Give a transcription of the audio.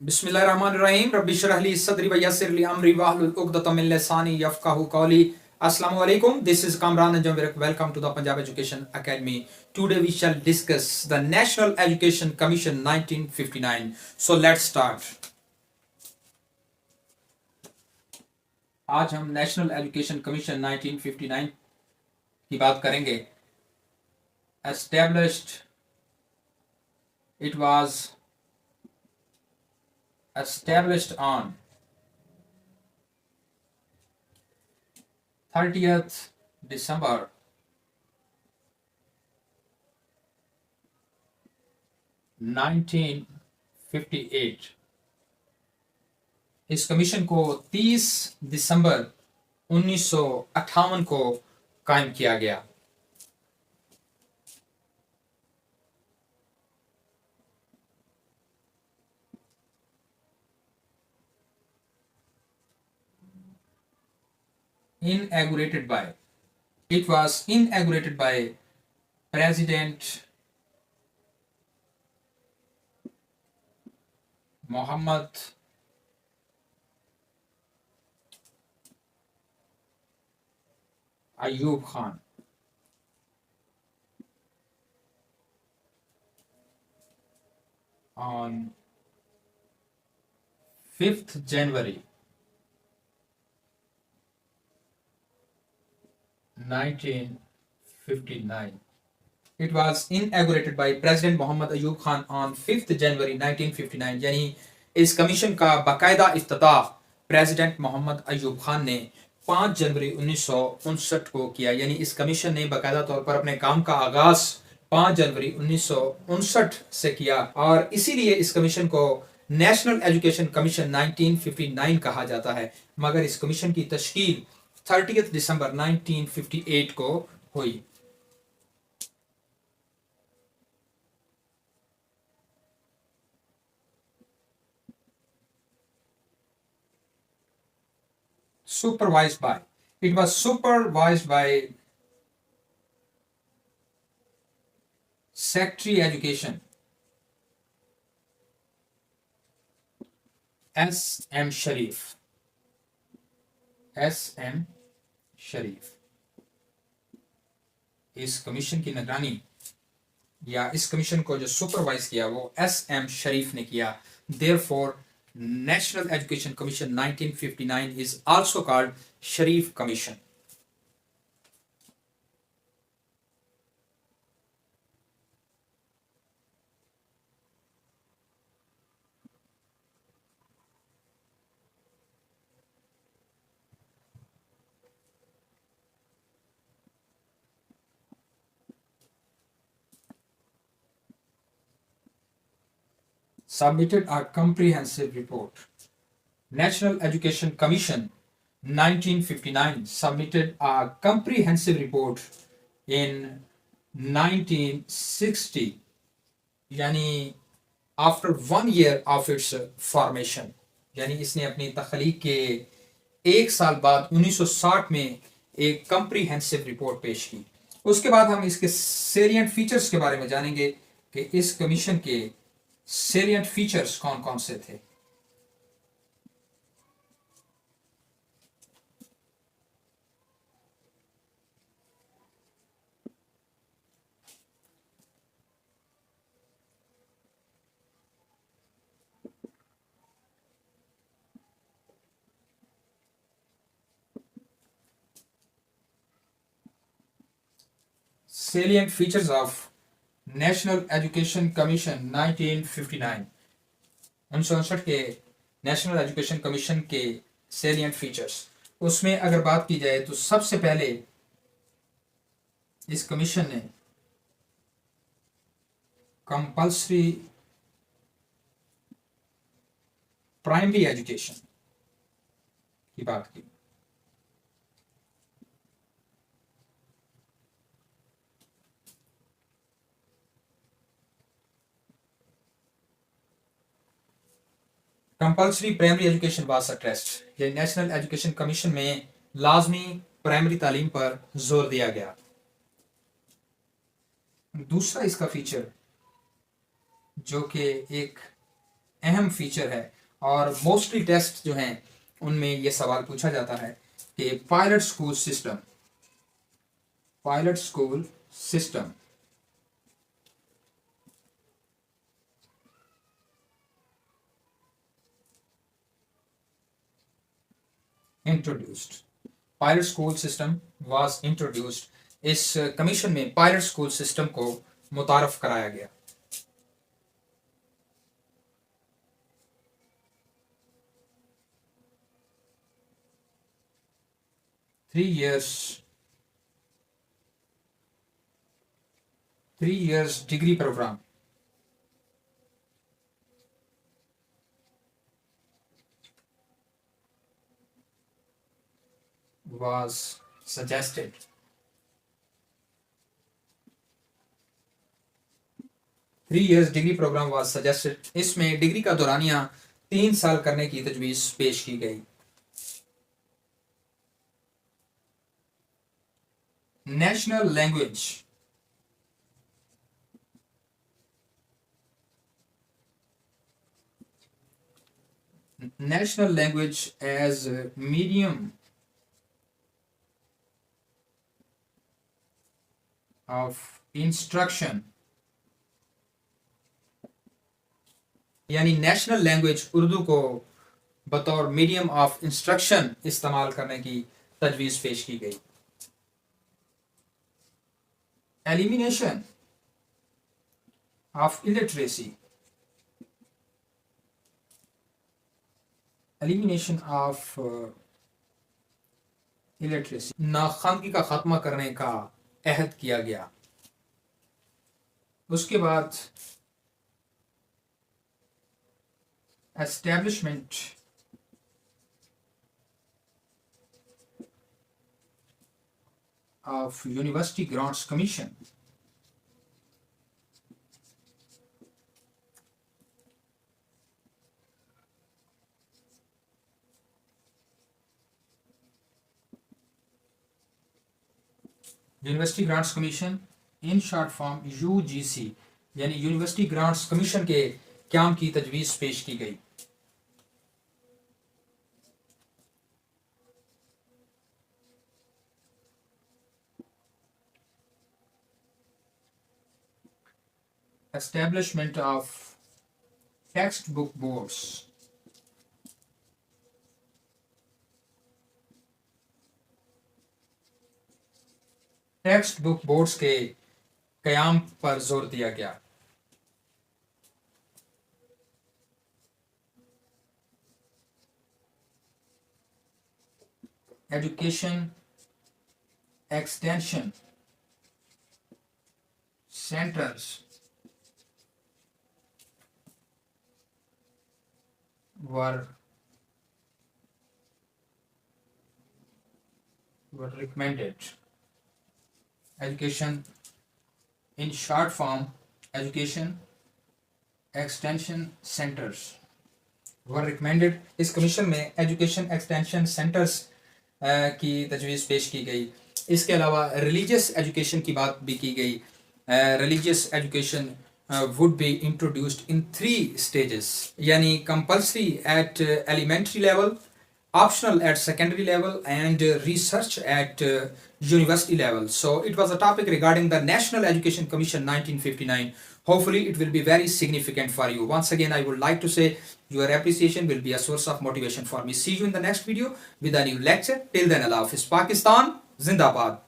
बिस्मिल्लाहिर्रहमानिर्रहीम रब्बि इश्रह ली सदरी व यस्सिर ली अमरी वाहलुल उक़दतम मिन लिसानी यफ़क़हू क़ौली। Assalamu alaikum. This is Kamran Anjum. Welcome to the Punjab Education Academy. Today we shall discuss the National Education Commission 1959. So let's start. आज हम national education commission 1959 की बात करेंगे। Established, it was established on 30th December 1958। इस commission को 30 दिसंबर 1958 को कायम किया गया। It was inaugurated by President Muhammad Ayub Khan on 5th January 1959। It was inaugurated by President Muhammad Ayub Khan on 5th January 1959। यानी इस कमीशन का बाकायदा इफ्तिताह प्रेसिडेंट मोहम्मद अयूब खान ने 5 जनवरी 1959 को किया। यानी इस कमीशन ने बाकायदा तौर पर अपने काम का आगाज 5 जनवरी 1959 से किया और इसीलिए इस कमीशन को नेशनल एजुकेशन कमीशन 1959 कहा जाता है। मगर इस कमीशन की तश्कील 30 दिसंबर 1958 को हुई। It was supervised by Secretary Education S.M. Sharif। इस कमीशन की निगरानी या इस कमीशन को जो सुपरवाइज किया वो S.M. शरीफ ने किया। Therefore, National Education Commission 1959 is also called Sharif Commission. Submitted a comprehensive report. National Education Commission 1959 submitted a comprehensive report in 1960, यानी after 1 year of its formation, यानी इसने अपनी तख्लीक के 1 साल बाद 1960 में एक comprehensive रिपोर्ट पेश की। उसके बाद हम इसके salient फीचर्स के बारे में जानेंगे कि इस कमीशन के salient फीचर्स कौन कौन से थे। Salient features of national education commission 1959। 1959 के नेशनल एजुकेशन कमीशन के सेलिएंट फीचर्स, उसमें अगर बात की जाए तो सबसे पहले इस कमीशन ने कंपल्सरी प्राइमरी एजुकेशन की बात की। Compulsory primary education was stressed. ये नेशनल एजुकेशन कमीशन में लाजमी प्राइमरी तालीम पर जोर दिया गया। दूसरा इसका फीचर जो कि एक अहम फीचर है और मोस्टली टेस्ट जो हैं उनमें ये सवाल पूछा जाता है कि pilot school system introduced, pilot school system was introduced. इस कमीशन में पायलट स्कूल सिस्टम को मुतारफ कराया गया। Three years degree programme was suggested। 3 years degree programme was suggested. इसमें डिग्री का दौरानिया 3 साल करने की तजवीज़ पेश की गई। National language, national language as a medium of instruction, यानी नेशनल लैंग्वेज उर्दू को बतौर मीडियम ऑफ इंस्ट्रक्शन इस्तेमाल करने की तजवीज़ पेश की गई। Elimination of illiteracy, elimination of illiteracy, नाखानगी का खात्मा करने का अहद किया गया। उसके बाद establishment of university grants commission, university grants commission in short form UGC, यानी यूनिवर्सिटी ग्रांट्स कमीशन के क्याम की तजवीज़ पेश की गई। Establishment of text book boards, text book boards के कयाम पर जोर दिया गया। Education extension centres were recommended। Education in short form education extension centers were recommended। इस कमीशन में एजुकेशन एक्सटेंशन सेंटर्स की तजवीज़ पेश की गई। इसके अलावा रिलीजियस एजुकेशन की बात भी की गई। Religious education would be introduced in 3 stages, yani compulsory at elementary level, optional at secondary level, and research at university level. So it was a topic regarding the National Education Commission 1959. Hopefully it will be very significant for you. Once again, I would like to say your appreciation will be a source of motivation for me. See you in the next video with a new lecture. Till then, Allah Hafiz. Pakistan Zindabad.